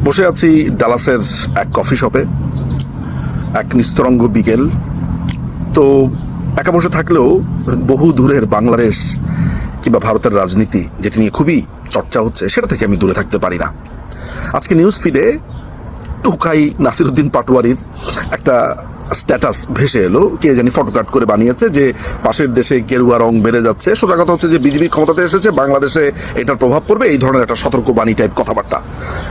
বসে আছি ডালাসের এক কফি শপে, এক নিস্তরঙ্গ বিকেল। তো একা বসে থাকলেও বহু দূরের বাংলাদেশ কিংবা ভারতের রাজনীতি, যেটি নিয়ে খুবই চর্চা হচ্ছে, সেটা থেকে আমি দূরে থাকতে পারি না। আজকে নিউজ ফিডে টোকাই নাসিরুদ্দিন পাটোয়ারির একটা স্ট্যাটাস ভেসে এলো। কে জানি ফটোকাট করে বানিয়েছে যে পাশের দেশে গেরুয়া রং বেড়ে যাচ্ছে। সোজা কথা হচ্ছে যে বিজেপি ক্ষমতাতে এসেছে, বাংলাদেশে এটার প্রভাব পড়বে, এই ধরনের একটা সতর্কবাণী টাইপ কথাবার্তা।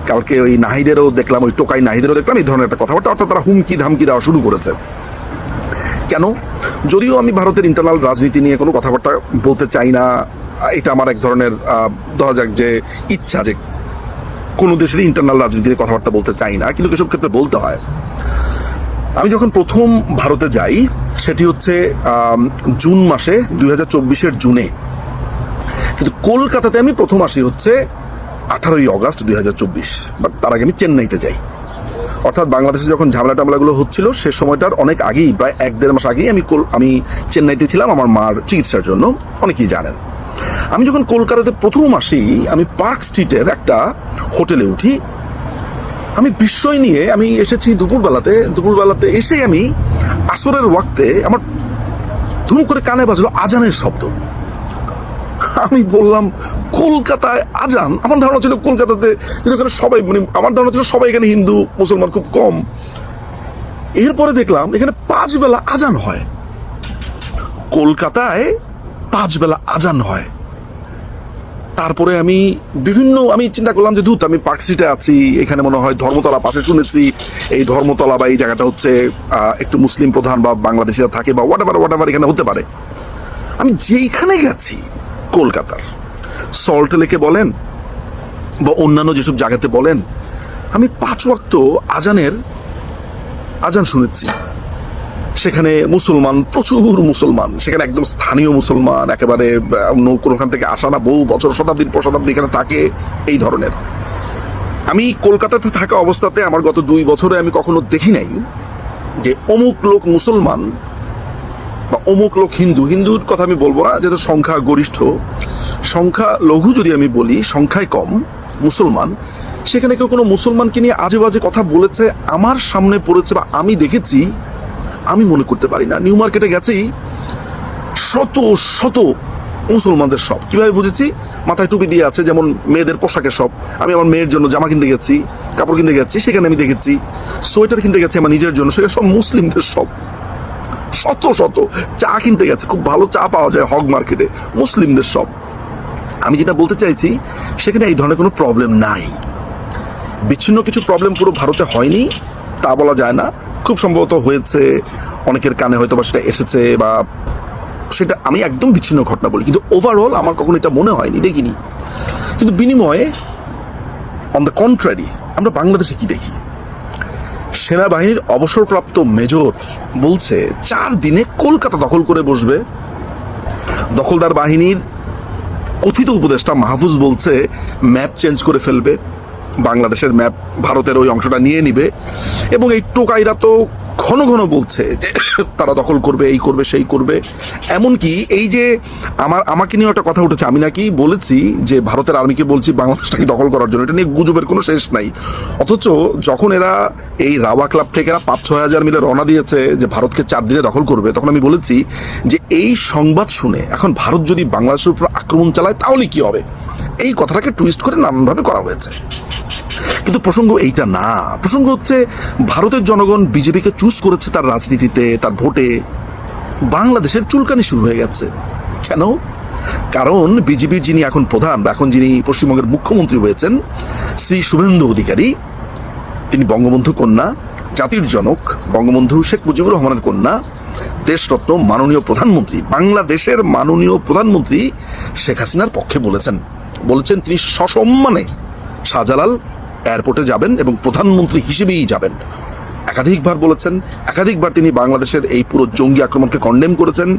কালকে ওই নাহিদেরও দেখলাম, ওই টোকাই নাহিদেরও দেখলাম এই ধরনের একটা কথাবার্তা, অর্থাৎ তারা হুমকি ধামকি দেওয়া শুরু করেছে। কেন? যদিও আমি ভারতের ইন্টারনাল রাজনীতি নিয়ে কোনো কথাবার্তা বলতে চাই না, এটা আমার এক ধরনের ধরা যাক যে ইচ্ছা যে কোনো দেশেরই ইন্টারনাল রাজনীতি নিয়ে কথাবার্তা বলতে চাই না, কিন্তু এসব ক্ষেত্রে বলতে হয়। আমি যখন প্রথম ভারতে যাই সেটি হচ্ছে জুন মাসে 2024-এর জুনে, কিন্তু কলকাতাতে আমি প্রথম আসি হচ্ছে 18ই অগাস্ট 2024। বাট তার আগে আমি চেন্নাইতে যাই। অর্থাৎ বাংলাদেশে যখন ঝামেলা টামলাগুলো হচ্ছিল সে সময়টার অনেক আগেই, প্রায় 1-1.5 মাস আগেই আমি চেন্নাইতে ছিলাম আমার মার চিকিৎসার জন্য, অনেকেই জানেন। আমি যখন কলকাতাতে প্রথম আসি, আমি পার্ক স্ট্রিটের একটা হোটেলে উঠি। আমি বিস্ময় নিয়ে আমি এসেছি দুপুরবেলাতে এসে আমি আসরের ওয়াক্তে আমার ধুম করে কানে বাজলো আজানের শব্দ। আমি বললাম কলকাতায় আজান? আমার ধারণা ছিল কলকাতাতে কিন্তু এখানে সবাই, মানে আমার ধারণা ছিল সবাই এখানে হিন্দু মুসলমান খুব কম। এরপরে দেখলাম এখানে 5 বেলা আজান হয়, কলকাতায় 5 বেলা আজান হয়। তারপরে আমি চিন্তা করলাম যে আমি পার্ক স্ট্রিটে আছি, এখানে মনে হয় ধর্মতলা পাশে শুনেছি এই ধর্মতলা বা এই জায়গাটা হচ্ছে একটু মুসলিম প্রধান বা বাংলাদেশিরা থাকে বা হোয়াট এখানে হতে পারে। আমি যেইখানে গেছি কলকাতার সল্ট লেকে বলেন বা অন্যান্য যেসব জায়গাতে বলেন, আমি 5 ওয়াক্ত আজান শুনেছি। সেখানে মুসলমান, প্রচুর মুসলমান, সেখানে একদম স্থানীয় মুসলমান, একেবারে কোনোখান থেকে আসা না, বহু বছর শতাব্দীর পর শতাব্দী এখানে থাকে, এই ধরনের। আমি কলকাতাতে থাকা অবস্থাতে আমার গত 2 বছরে আমি কখনো দেখি নাই যে অমুক লোক মুসলমান বা অমুক লোক হিন্দুর কথা আমি বলবো না, যেহেতু সংখ্যা গরিষ্ঠ, সংখ্যা লঘু যদি আমি বলি, সংখ্যায় কম মুসলমান, সেখানে কেউ কোনো মুসলমানকে নিয়ে আজে বাজে কথা বলেছে আমার সামনে পড়েছে বা আমি দেখেছি, আমি মনে করতে পারি না। নিউ মার্কেটে গেছি, শত শত মুসলমানদের শপ। কিভাবে বুঝেছি? মাথায় টুপি দিয়ে আছে, যেমন মেয়েদের পোশাকের শপ। আমি আমার মেয়ের জন্য জামা কিনতে গেছি, কাপড় কিনতে গেছি, সেখানে আমি দেখেছি। সোয়েটার কিনতে গেছি আমার নিজের জন্য, সেখানে সব মুসলিমদের শপ। শত শত চা কিনতে গেছে, খুব ভালো চা পাওয়া যায় হগ মার্কেটে, মুসলিমদের শপ। আমি যেটা বলতে চাইছি, সেখানে এই ধরনের কোনো প্রবলেম নাই। বিচ্ছিন্ন কিছু প্রবলেম পুরো ভারতে হয়নি তা বলা যায় না, খুব সম্ভবত হয়েছে, অনেকের কানে হয়তো বা সেটা এসেছে, বা সেটা আমি একদম বিচ্ছিন্ন ঘটনা বলি, কিন্তু ওভারঅল আমার কখনো এটা মনে হয়নি, দেখিনি। কিন্তু বিনিময়ে অন দ্য কন্ট্রারি আমরা বাংলাদেশে কি দেখি? সেনাবাহিনীর অবসরপ্রাপ্ত মেজর বলছে 4 দিনে কলকাতা দখল করে বসবে। দখলদার বাহিনীর কথিত উপদেষ্টা মাহফুজ বলছে ম্যাপ চেঞ্জ করে ফেলবে, বাংলাদেশের ম্যাপ ভারতের ওই অংশটা নিয়ে নিবে। এবং এই টোকাইরা তো ঘন ঘন বলছে যে তারা দখল করবে, এই করবে, সেই করবে। এমনকি এই যে আমাকে নিয়ে একটা কথা উঠেছে, আমি নাকি বলেছি যে ভারতের আর্মিকে বলছি বাংলাদেশটাকে দখল করার জন্য। এটা নিয়ে গুজবের কোনো শেষ নাই। অথচ যখন এরা এই রাওয়া ক্লাব থেকে এরা 5-6 হাজার মিলে রওনা দিয়েছে যে ভারতকে 4 দিনে দখল করবে, তখন আমি বলেছি যে এই সংবাদ শুনে এখন ভারত যদি বাংলাদেশের উপর আক্রমণ চালায় তাহলে কি হবে? এই কথাটাকে টুইস্ট করে নানানভাবে করা হয়েছে। কিন্তু প্রসঙ্গ এইটা না, প্রসঙ্গ হচ্ছে ভারতের জনগণ বিজেপিকে চুজ করেছে তার রাজনীতিতে, তার ভোটে। বাংলাদেশের চুলকানি শুরু হয়ে গেছে। কেন? কারণ বিজেপির যিনি এখন প্রধান বা এখন যিনি পশ্চিমবঙ্গের মুখ্যমন্ত্রী হয়েছেন, শ্রী শুভেন্দু অধিকারী, তিনি বঙ্গবন্ধু কন্যা, জাতির জনক বঙ্গবন্ধু শেখ মুজিবুর রহমানের কন্যা, দেশরত্ন মাননীয় প্রধানমন্ত্রী, বাংলাদেশের মাননীয় প্রধানমন্ত্রী শেখ হাসিনার পক্ষে বলেছেন তিনি সসম্মানে শাহজালাল এয়ারপোর্টে যাবেন এবং প্রধানমন্ত্রী হিসেবেই যাবেন। একাধিকবার বলেছেন, একাধিকবার তিনি বাংলাদেশের এই পুরো জঙ্গি আক্রমণকে কন্ডেম করেছেন।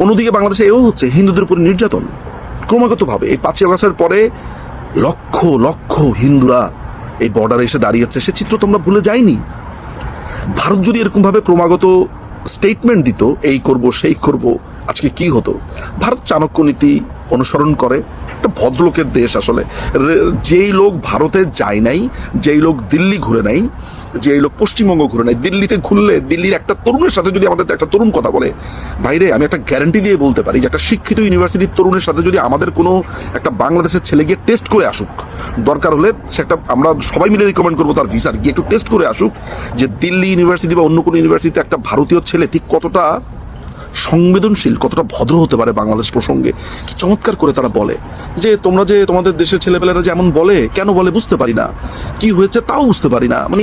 অন্যদিকে বাংলাদেশে এও হচ্ছে হিন্দুদের উপর নির্যাতন ক্রমাগতভাবে। এই 5ই আগস্টের পরে লক্ষ লক্ষ হিন্দুরা এই বর্ডারে এসে দাঁড়িয়েছে, সে চিত্র তোমরা ভুলে যায়নি। ভারত যদি এরকমভাবে ক্রমাগত স্টেটমেন্ট দিত এই করব সেই করব, আজকে কি হতো? ভারত চাণক্য নীতি অনুসরণ করে, একটা ভদ্রলোকের দেশ আসলে। যেই লোক ভারতে যায় নাই, যেই লোক দিল্লি ঘুরে নাই, যেই লোক পশ্চিমবঙ্গ ঘুরে নাই, দিল্লিতে ঘুরলে দিল্লির একটা তরুণের সাথে যদি আমাদের একটা তরুণ কথা বলে, বাইরে আমি একটা গ্যারান্টি দিয়ে বলতে পারি যে একটা শিক্ষিত ইউনিভার্সিটির তরুণের সাথে যদি আমাদের কোনো একটা বাংলাদেশের ছেলে গিয়ে টেস্ট করে আসুক, দরকার হলে সে একটা, আমরা সবাই মিলে রিকমেন্ড করবো তার ভিসার, গিয়ে একটু টেস্ট করে আসুক যে দিল্লি ইউনিভার্সিটি বা অন্য কোনো ইউনিভার্সিটিতে একটা ভারতীয় ছেলে ঠিক কতটা সংবেদনশীল, কতটা ভদ্র হতে পারে বাংলাদেশ প্রসঙ্গে। চমৎকার করে তারা বলে যে তোমরা যে তোমাদের দেশের ছেলেপেলেরা যেমন বলে, কেন বলে বুঝতে পারি না, কি হয়েছে তাও বুঝতে পারি না, মানে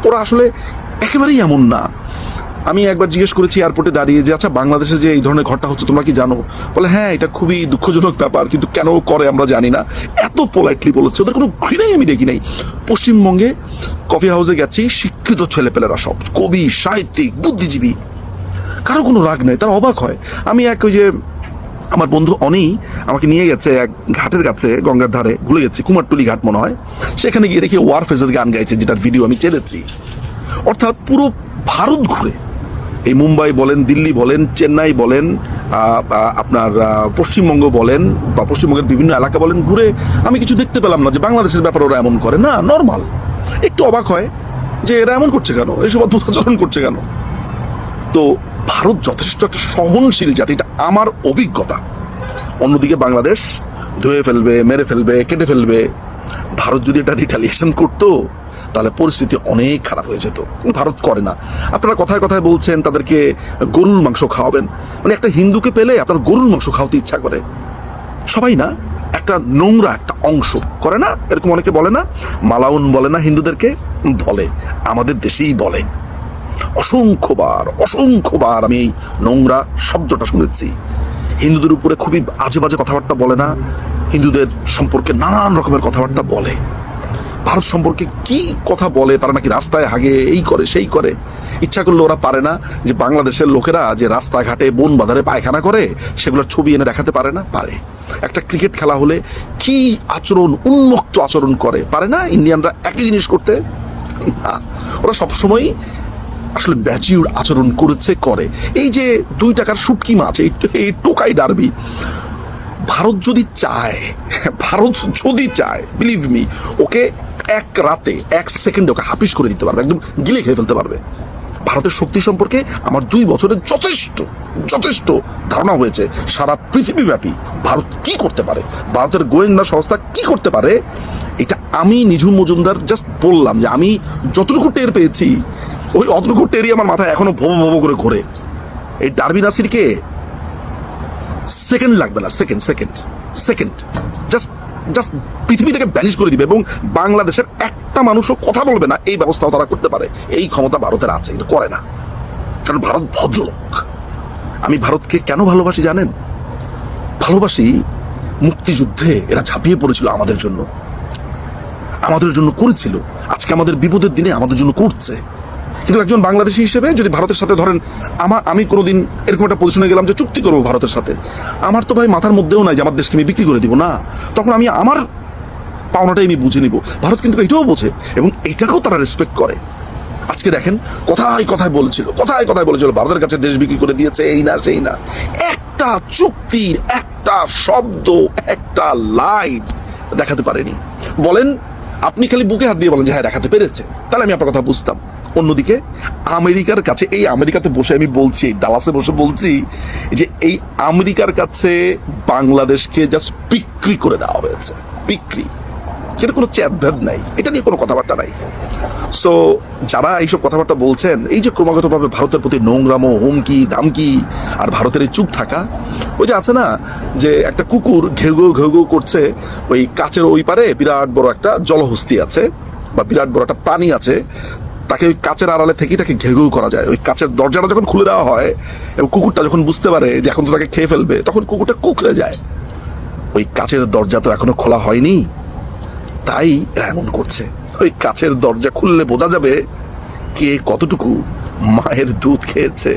ওরা আসলে একেবারেই এমন না। আমি একবার জিজ্ঞেস করেছি এয়ারপোর্টে দাঁড়িয়ে যে আচ্ছা বাংলাদেশে যে এই ধরনের ঘটনা হচ্ছে তোমরা কি জানো? বলে হ্যাঁ এটা খুবই দুঃখজনক ব্যাপার, কিন্তু কেন করে আমরা জানি না। এত পোলাইটলি বলেছে, ওদের কোনো ঘৃণাই আমি দেখি নাই। পশ্চিমবঙ্গে কফি হাউসে গেছি, শিক্ষিত ছেলেপেলেরা সব কবি, সাহিত্যিক, বুদ্ধিজীবী, কারো কোনো রাগ নেই, তারা অবাক হয়। আমি ওই যে আমার বন্ধু অনি আমাকে নিয়ে গেছে এক ঘাটের কাছে, গঙ্গার ধারে, ভুলে গেছি কুমারটুলি ঘাট মনে হয়, সেখানে গিয়ে দেখি ওয়ারফেজের গান গাইছে, যেটার ভিডিও আমি চেয়েছি। অর্থাৎ পুরো ভারত ঘুরে, এই মুম্বাই বলেন, দিল্লি বলেন, চেন্নাই বলেন, আপনার পশ্চিমবঙ্গ বলেন বা পশ্চিমবঙ্গের বিভিন্ন এলাকা বলেন, ঘুরে আমি কিছু দেখতে পেলাম না যে বাংলাদেশের ব্যাপারে ওরা এমন করে না। নর্মাল, একটু অবাক হয় যে এরা এমন করছে কেন, এইসব অদ্ভুতাচরণ করছে কেন। তো ভারত যথেষ্ট একটা সহনশীল জাতি, এটা আমার অভিজ্ঞতা। অন্যদিকে বাংলাদেশ ধুয়ে ফেলবে, মেরে ফেলবে, কেটে ফেলবে। ভারত যদি এটা রিটালিয়েশন করতো তাহলে পরিস্থিতি অনেক খারাপ হয়ে যেত। ভারত করে না। আপনারা কথায় কথায় বলছেন তাদেরকে গরুর মাংস খাওয়াবেন, মানে একটা হিন্দুকে পেলে আপনার গরুর মাংস খাওয়াতে ইচ্ছা করে। সবাই না, একটা নোংরা একটা অংশ করে না, এরকম অনেকে বলে না, মালাউন বলে না হিন্দুদেরকে, বলে, আমাদের দেশেই বলে। অসংখ্যবার আমি এই নোংরা শব্দটা শুনেছি। হিন্দুদের উপরে খুবই আজে বাজে কথাবার্তা বলে না, হিন্দুদের সম্পর্কে নানান রকমের কথাবার্তা বলে। ভারত সম্পর্কে কি কথা বলে, তারা নাকি রাস্তায় হাগে, এই করে সেই করে। ইচ্ছা করলে ওরা পারে না যে বাংলাদেশের লোকেরা যে রাস্তাঘাটে বন বাজারে পায়খানা করে সেগুলোর ছবি এনে দেখাতে পারে না? পারে। একটা ক্রিকেট খেলা হলে কি আচরণ, উন্মুক্ত আচরণ করে, পারে না ইন্ডিয়ানরা একই জিনিস করতে? না, ওরা সবসময় আসলে ম্যাচিউর আচরণ করেছে, করে। এই যে 2 টাকার শুটকি মাছ, এই টোকাই ডারবি, ভারত যদি চায়, বিলিভ মি, ওকে এক রাতে 1 সেকেন্ডে ওকে হাফিস করে দিতে পারবে, একদম গিলে খেয়ে ফেলতে পারবে। ভারতের শক্তি সম্পর্কে আমার 2 বছরে যথেষ্ট ধারণা হয়েছে। সারা পৃথিবীব্যাপী ভারত কি করতে পারে, ভারতের গোয়েন্দা সংস্থা কি করতে পারে, এটা আমি নিঝুম মজুমদার জাস্ট বললাম যে আমি যতটুকু টের পেয়েছি, ওই অতটুকু টেরই আমার মাথায় এখনো ভব ভব করে ঘোরে। এই ডারবি নাসিরকে সেকেন্ড লাগবে না, সেকেন্ড জাস্ট পৃথিবী থেকে ব্যানিশ করে দিবে, এবং বাংলাদেশের একটা মানুষও কথা বলবে না, এই ব্যবস্থাও তারা করতে পারে। এই ক্ষমতা ভারতের আছে, কিন্তু করে না, কারণ ভারত ভদ্রলোক। আমি ভারতকে কেন ভালোবাসি জানেন? ভালোবাসি, মুক্তিযুদ্ধে এরা ঝাঁপিয়ে পড়েছিল আমাদের জন্য করেছিল, আজকে আমাদের বিপদের দিনে আমাদের জন্য করছে। কিন্তু একজন বাংলাদেশি হিসেবে যদি ভারতের সাথে ধরেন আমি কোনোদিন এরকম একটা পজিশনে গেলাম যে চুক্তি করবো ভারতের সাথে, আমার তো ভাই মাথার মধ্যেও নাই যে আমার দেশকে আমি বিক্রি করে দিব না, তখন আমি আমার পাওনাটাই আমি বুঝে নিব। ভারত কিন্তু এটাও বোঝে এবং এটাকেও তারা রেসপেক্ট করে। আজকে দেখেন কথায় বলেছিল ভারতের কাছে দেশ বিক্রি করে দিয়েছে, এই না সেই না, একটা চুক্তির একটা শব্দ, একটা লাইন দেখাতে পারেনি। বলেন, আপনি খালি বুকে হাত দিয়ে বলেন যে হ্যাঁ দেখাতে পেরেছে, তাহলে আমি আপনার কথা বুঝতাম। অন্যদিকে আমেরিকার কাছে, এই আমেরিকাতে বসে আমি বলছি, ডালাসে বসে বলছি যে এই আমেরিকার কাছে বাংলাদেশকে জাস্ট বিক্রি করে দেওয়া হয়েছে, বিক্রি, কিন্তু কোনো চ্যাদভেদ নাই, এটা নিয়ে কোনো কথাবার্তা নাই। সো যারা এইসব কথাবার্তা বলছেন, এই যে ক্রমাগতভাবে ভারতের প্রতি নোংরামো, হুমকি ধামকি, আর ভারতের এই চুপ থাকা, ওই যে আছে না যে একটা কুকুর ঘেউ ঘেউ করছে, ওই কাচের ওই পারে বিরাট বড় একটা জলহস্তি আছে বা বিরাট বড় একটা প্রাণী আছে, তাকে ওই কাচের আড়ালে থেকেই তাকে ঘেউ করা যায়। ওই কাচের দরজাটা যখন খুলে দেওয়া হয় এবং কুকুরটা যখন বুঝতে পারে যে এখন তো তাকে খেয়ে ফেলবে, তখন কুকুরটা কুকড়ে যায়। ওই কাচের দরজা তো এখনো খোলা হয়নি, তাই এমন করছে। ওই কাচের দরজা খুললে বোঝা যাবে কে কতটুকু মায়ের দুধ খেয়েছে।